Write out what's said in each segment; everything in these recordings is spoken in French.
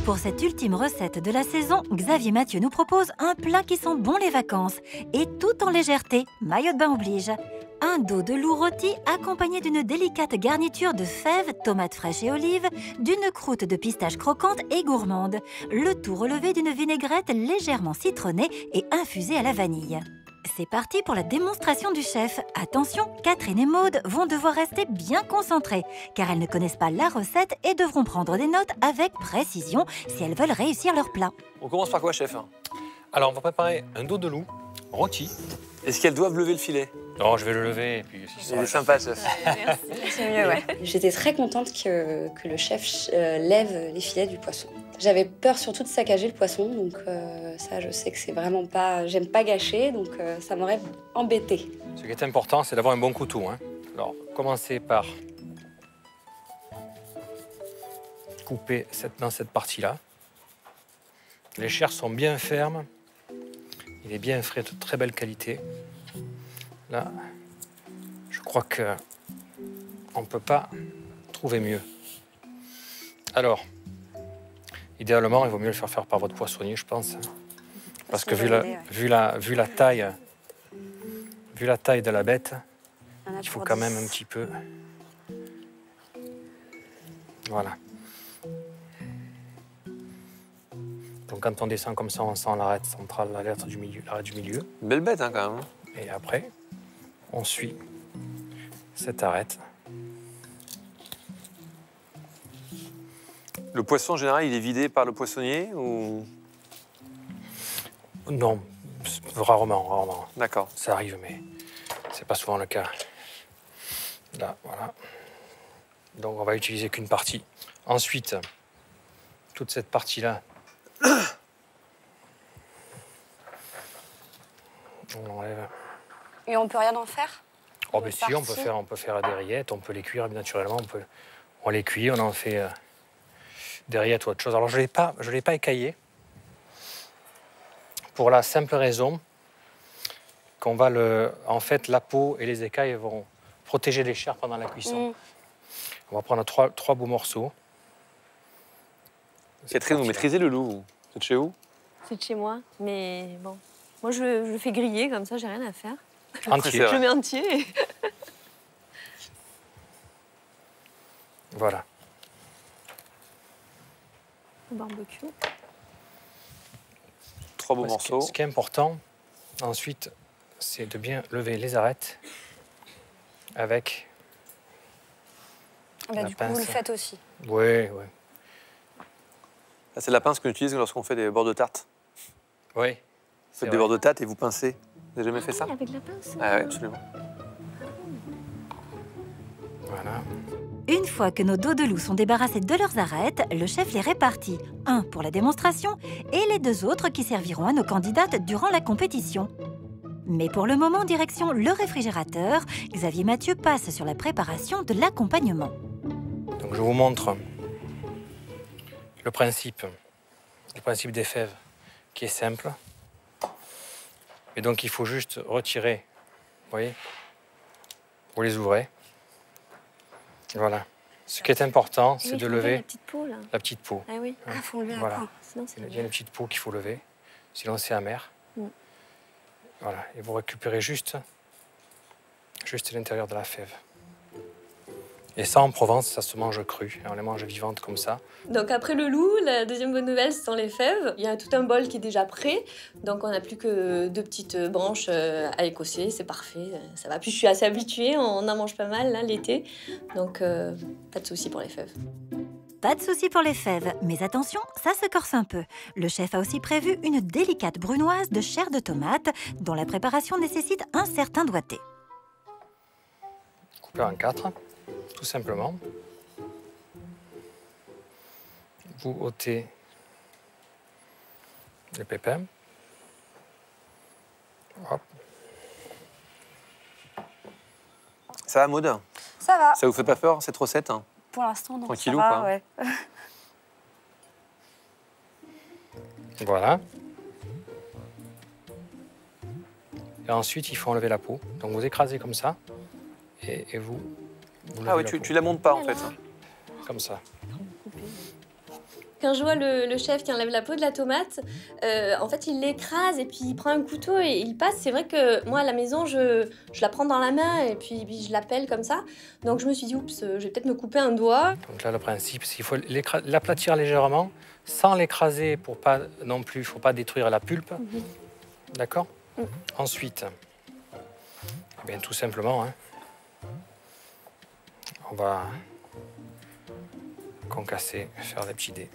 Pour cette ultime recette de la saison, Xavier Mathieu nous propose un plat qui sent bon les vacances et tout en légèreté, maillot de bain oblige. Un dos de loup rôti accompagné d'une délicate garniture de fèves, tomates fraîches et olives, d'une croûte de pistache croquante et gourmande, le tout relevé d'une vinaigrette légèrement citronnée et infusée à la vanille. C'est parti pour la démonstration du chef. Attention, Catherine et Maude vont devoir rester bien concentrées, car elles ne connaissent pas la recette et devront prendre des notes avec précision si elles veulent réussir leur plat. On commence par quoi, chef? Alors, on va préparer un dos de loup rôti. Est-ce qu'elles doivent lever le filet? Non, je vais le lever et puis... Il est sympa, chef. Merci, c'est mieux, ouais. J'étais très contente que le chef lève les filets du poisson. J'avais peur surtout de saccager le poisson, donc ça, je sais que c'est vraiment pas... J'aime pas gâcher, donc ça m'aurait embêtée. Ce qui est important, c'est d'avoir un bon couteau, hein. Alors, commencez par couper dans cette partie-là. Les chairs sont bien fermes. Il est bien frais, de très belle qualité. Là, je crois qu'on ne peut pas trouver mieux. Alors, idéalement, il vaut mieux le faire par votre poissonnier, je pense. Parce que vu la taille de la bête, il faut quand même un petit peu... Voilà. Donc quand on descend comme ça, on sent l'arête centrale, l'arête du milieu. Une belle bête, hein, quand même. Et après, on suit cette arête. Le poisson, en général, il est vidé par le poissonnier ou... Non, rarement. D'accord. Ça arrive, mais c'est pas souvent le cas. Là, voilà. Donc on va utiliser qu'une partie. Ensuite, toute cette partie-là, on enlève. Et on peut rien en faire? Oh, ben si, on peut faire des rillettes, on peut les cuire naturellement. On les cuit, on en fait des rillettes ou autre chose. Alors je l'ai pas écaillé pour la simple raison qu'on va en fait, la peau et les écailles vont protéger les chairs pendant la cuisson. On va prendre trois beaux morceaux. Catherine, vous maîtrisez le loup? C'est de chez vous? C'est de chez moi, mais bon. Moi, je le fais griller, comme ça, j'ai rien à faire. Entier. Je le mets entier. Voilà. Au barbecue. Trois beaux morceaux. Ce qui est important, ensuite, c'est de bien lever les arêtes avec la Du coup, pince. vous le faites aussi? Oui. C'est la pince qu'on utilise lorsqu'on fait des bords de tarte. Oui. Vous faites des bords de tarte et vous pincez. Vous n'avez jamais fait ça? Avec la pince? Ah oui, absolument. Voilà. Une fois que nos dos de loup sont débarrassés de leurs arêtes, le chef les répartit, un pour la démonstration et les deux autres qui serviront à nos candidates durant la compétition. Mais pour le moment, direction le réfrigérateur, Xavier Mathieu passe sur la préparation de l'accompagnement. Donc je vous montre le principe des fèves qui est simple. Et donc il faut juste retirer, vous voyez, vous les ouvrez. Voilà. Ce qui est important, c'est de lever la petite peau, là. la petite peau. Ah oui. Ah, faut enlever la Voilà. peau. Sinon, c'est Il y a une petite peau qu'il faut lever, sinon c'est amer. Mm. Voilà. Et vous récupérez juste l'intérieur de la fève. Et ça, en Provence, ça se mange cru. Et on les mange vivantes comme ça. Donc après le loup, la deuxième bonne nouvelle, ce sont les fèves. Il y a tout un bol qui est déjà prêt. Donc on n'a plus que 2 petites branches à écosser. C'est parfait, ça va. Puis je suis assez habituée, on en mange pas mal là, l'été. Donc pas de souci pour les fèves. Pas de souci pour les fèves, mais attention, ça se corse un peu. Le chef a aussi prévu une délicate brunoise de chair de tomate, dont la préparation nécessite un certain doigté. Coupé en 4, tout simplement. Vous ôtez les pépins. Hop. Ça va, Maud? Ça va. Ça vous fait pas peur, cette recette? Pour l'instant, non. Tranquillou, ça va, quoi. ouais. Voilà. Et ensuite, il faut enlever la peau. Donc vous écrasez comme ça. Et vous levez Ah oui, la peau. tu la montes pas, en fait. Comme ça. Quand je vois le chef qui enlève la peau de la tomate, en fait, il l'écrase et puis il prend un couteau et il passe. C'est vrai que moi, à la maison, je la prends dans la main et puis je la pèle comme ça. Donc je me suis dit, oups, je vais peut-être me couper un doigt. Donc là, le principe, c'est qu'il faut l'aplatir légèrement, sans l'écraser pour pas non plus, il ne faut pas détruire la pulpe. D'accord. Ensuite, eh bien, tout simplement, hein, on va concasser, faire des petits dés.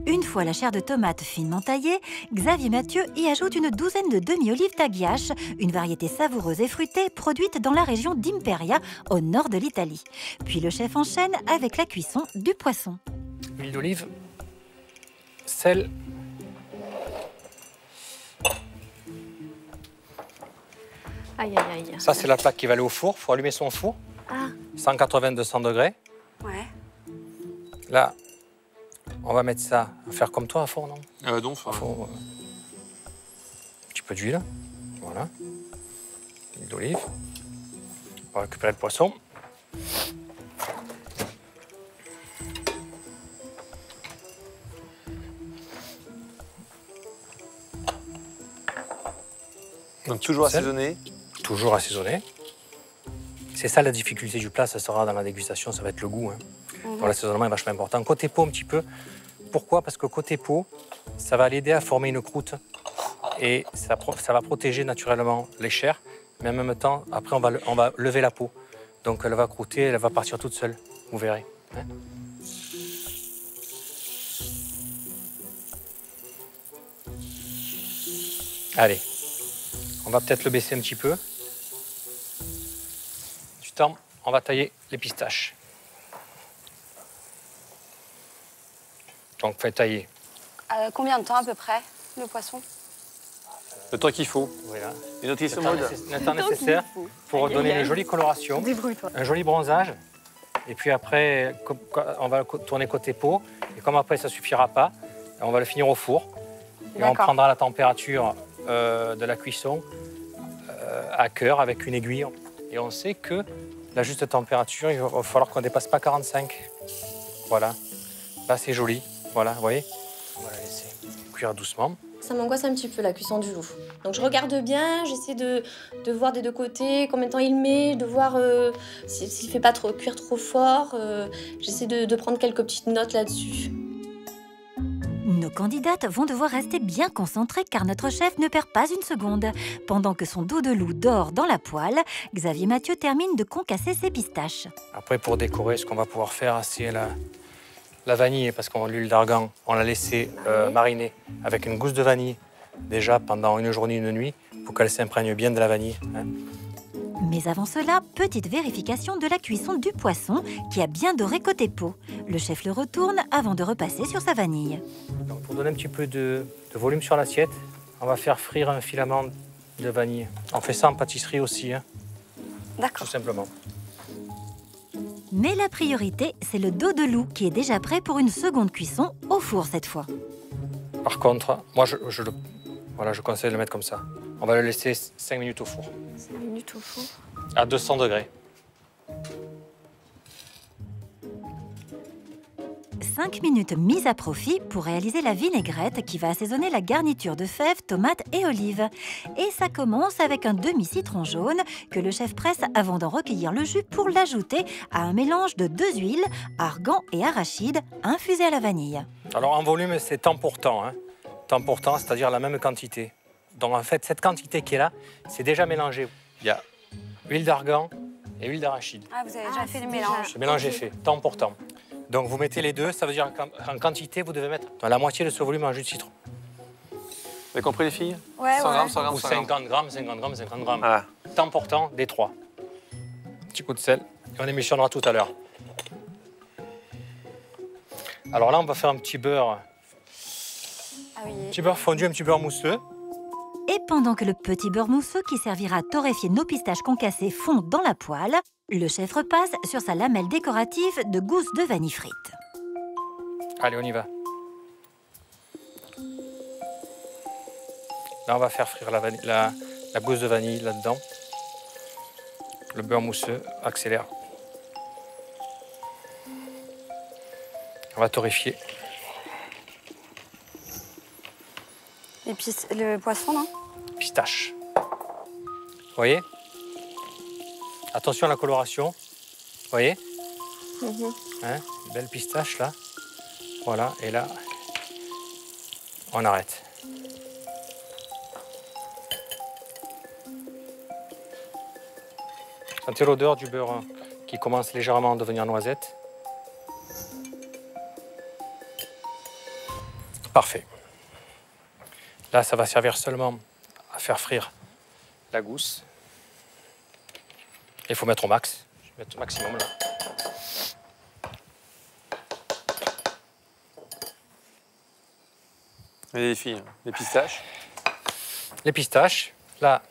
Une fois la chair de tomate finement taillée, Xavier Mathieu y ajoute une douzaine de demi-olives Tagliache, une variété savoureuse et fruitée produite dans la région d'Imperia, au nord de l'Italie. Puis le chef enchaîne avec la cuisson du poisson. Huile d'olive, sel. Aïe, aïe, aïe. Ça, c'est la plaque qui va aller au four. Il faut allumer son four. Ah. 180-200 degrés. Ouais. Là, on va mettre ça, faire comme toi à four, non? Donc, À four, un petit peu d'huile. Voilà. Huile d'olive. On va récupérer le poisson. donc toujours Sel. assaisonné. Toujours assaisonné. C'est ça la difficulté du plat, ça sera dans la dégustation, ça va être le goût. Hein. Donc l'assaisonnement est vachement important. Côté peau un petit peu. Pourquoi? Parce que côté peau, ça va l'aider à former une croûte et ça va protéger naturellement les chairs. Mais en même temps, après on va lever la peau. Donc elle va croûter, elle va partir toute seule. Vous verrez. Hein. Allez, on va peut-être le baisser un petit peu. Du temps, on va tailler les pistaches. Donc faites tailler. Combien de temps à peu près, le poisson? Le temps qu'il faut. Voilà. Une notice Le mode. temps nécessaire pour donner une jolie coloration, un joli bronzage. Et puis après, on va tourner côté peau. Et comme après, ça ne suffira pas, on va le finir au four. Et on prendra la température de la cuisson à cœur avec une aiguille. Et on sait que la juste température, il va falloir qu'on ne dépasse pas 45. Voilà. Là, c'est joli. Voilà, vous voyez? On va la laisser cuire doucement. Ça m'angoisse un petit peu la cuisson du loup. Donc je regarde bien, j'essaie de voir des deux côtés combien de temps il met, de voir s'il ne fait pas cuire trop fort. J'essaie de prendre quelques petites notes là-dessus. Nos candidates vont devoir rester bien concentrées car notre chef ne perd pas une seconde. Pendant que son dos de loup dort dans la poêle, Xavier Mathieu termine de concasser ses pistaches. Après, pour décorer, ce qu'on va pouvoir faire, c'est la vanille, parce qu'on l'huile d'argan, on l'a laissé mariner avec une gousse de vanille déjà pendant une journée, une nuit, pour qu'elle s'imprègne bien de la vanille. Hein. Mais avant cela, petite vérification de la cuisson du poisson qui a bien doré côté peau. Le chef le retourne avant de repasser sur sa vanille. Donc, pour donner un petit peu de volume sur l'assiette, on va faire frire un filament de vanille. On fait ça en pâtisserie aussi, hein, tout D'accord. simplement. Mais la priorité, c'est le dos de loup qui est déjà prêt pour une seconde cuisson au four cette fois. Par contre, moi, je conseille de le mettre comme ça. On va le laisser 5 minutes au four, 5 minutes au four. à 200 degrés. 5 minutes mises à profit pour réaliser la vinaigrette qui va assaisonner la garniture de fèves, tomates et olives. Et ça commence avec un demi-citron jaune que le chef presse avant d'en recueillir le jus pour l'ajouter à un mélange de 2 huiles, argan et arachide, infusé à la vanille. Alors en volume, c'est temps pour temps. Hein. Temps pour temps, c'est-à-dire la même quantité. Donc en fait, cette quantité qui est là, c'est déjà mélangé. Il y a huile d'argan et huile d'arachide. Ah, vous avez déjà fait le mélange. Ce mélange est fait, temps pour temps. Donc vous mettez les deux, ça veut dire qu'en quantité, vous devez mettre la moitié de ce volume en jus de citron. Vous avez compris les filles? Ouais, 100 ouais. grammes, 100 grammes, Ou 100 grammes. 50 grammes, 50 grammes, 50 grammes. Voilà. Temps pour temps, des 3. Petit coup de sel, et on émissionnera tout à l'heure. Alors là, on va faire un petit beurre, Ah oui. petit beurre fondu, un petit beurre mousseux. Et pendant que le petit beurre mousseux qui servira à torréfier nos pistaches concassées fond dans la poêle, le chef repasse sur sa lamelle décorative de gousse de vanille frite. Allez, on y va. Là, on va faire frire la gousse de vanille là-dedans. Le beurre mousseux accélère. On va torréfier. Et puis le poisson, non? Pistache. Vous voyez? Attention à la coloration. Vous voyez? Hein, une belle pistache là. Voilà, et là, on arrête. Sentez l'odeur du beurre qui commence légèrement à devenir noisette. Parfait. Là, ça va servir seulement à faire frire la gousse. Il faut mettre au max. Je vais mettre au maximum là. Et les filles, les pistaches. Les pistaches. Là,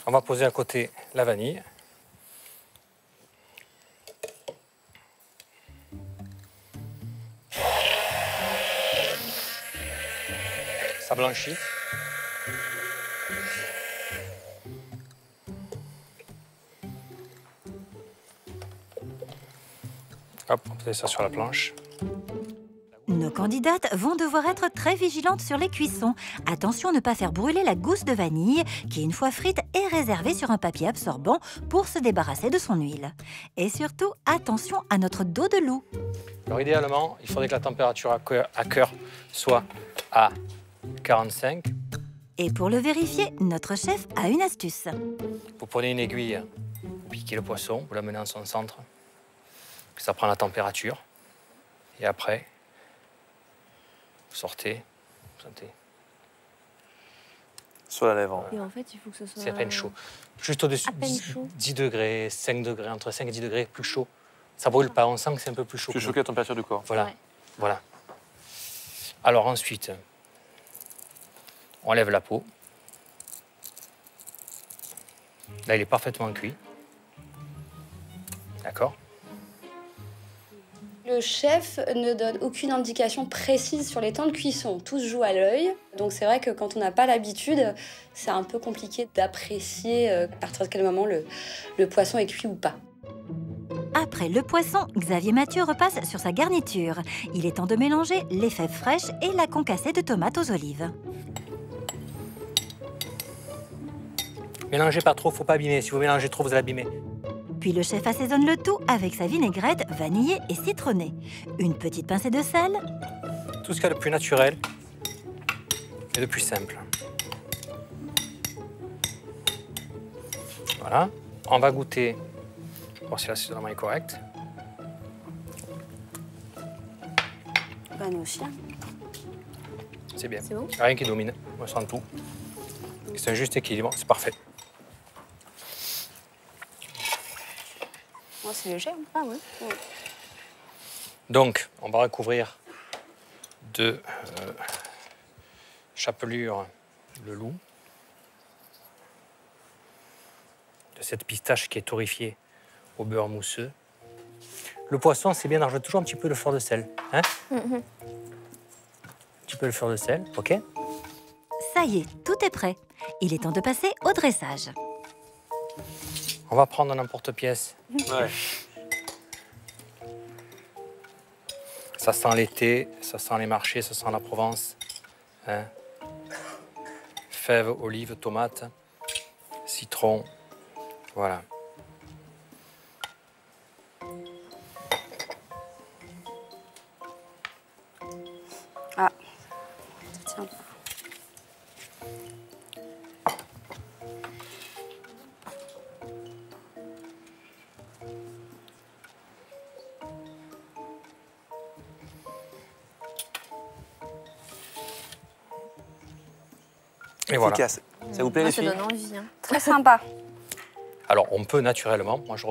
on va poser à côté la vanille. Ça blanchit. Hop, on pose ça sur la planche. Nos candidates vont devoir être très vigilantes sur les cuissons. Attention à ne pas faire brûler la gousse de vanille, qui, une fois frite, est réservée sur un papier absorbant pour se débarrasser de son huile. Et surtout, attention à notre dos de loup. Alors idéalement, il faudrait que la température à cœur soit à 45. Et pour le vérifier, notre chef a une astuce. Vous prenez une aiguille, vous piquez le poisson, vous l'amenez en son centre, que ça prend la température. Et après, vous sortez, vous sentez. Sur la lèvre. Et en fait, il faut que ce soit... C'est à peine chaud. Juste au-dessus, À peine chaud. 10 degrés, 5 degrés, entre 5 et 10 degrés, plus chaud. Ça brûle pas, on sent que c'est un peu plus chaud. Plus chaud que la température du corps. Voilà, Ouais. voilà. Alors ensuite, on lève la peau. Là, il est parfaitement cuit. D'accord? Le chef ne donne aucune indication précise sur les temps de cuisson. Tout se joue à l'œil. Donc c'est vrai que quand on n'a pas l'habitude, c'est un peu compliqué d'apprécier à partir de quel moment le poisson est cuit ou pas. Après le poisson, Xavier Mathieu repasse sur sa garniture. Il est temps de mélanger les fèves fraîches et la concassée de tomates aux olives. Mélangez pas trop, faut pas abîmer. Si vous mélangez trop, vous allez abîmer. Puis le chef assaisonne le tout avec sa vinaigrette vanillée et citronnée. Une petite pincée de sel, Tout ce qu'il y a de plus naturel et de plus simple. Voilà. On va goûter, voir si l'assaisonnement est correct. Bah, nous aussi. Hein. C'est bien. C'est bon? Il y a rien qui domine. On sent tout. C'est un juste équilibre, c'est parfait. Moi, c'est léger. Hein. Ah ouais. Donc, on va recouvrir de chapelure le loup, de cette pistache qui est torréfiée au beurre mousseux. Le poisson, c'est bien d'en rajouter toujours un petit peu de fleur de sel. Hein? Un petit peu de fleur de sel, ok? ça y est, tout est prêt. Il est temps de passer au dressage. On va prendre un emporte-pièce. Ouais. Ça sent l'été, ça sent les marchés, ça sent la Provence. Hein? Fèves, olives, tomates, citron. Voilà. Ah, tiens. Et voilà. Efficace. Ça vous plaît, les Ça filles? donne envie. Hein. Très sympa. Alors, on peut naturellement, moi je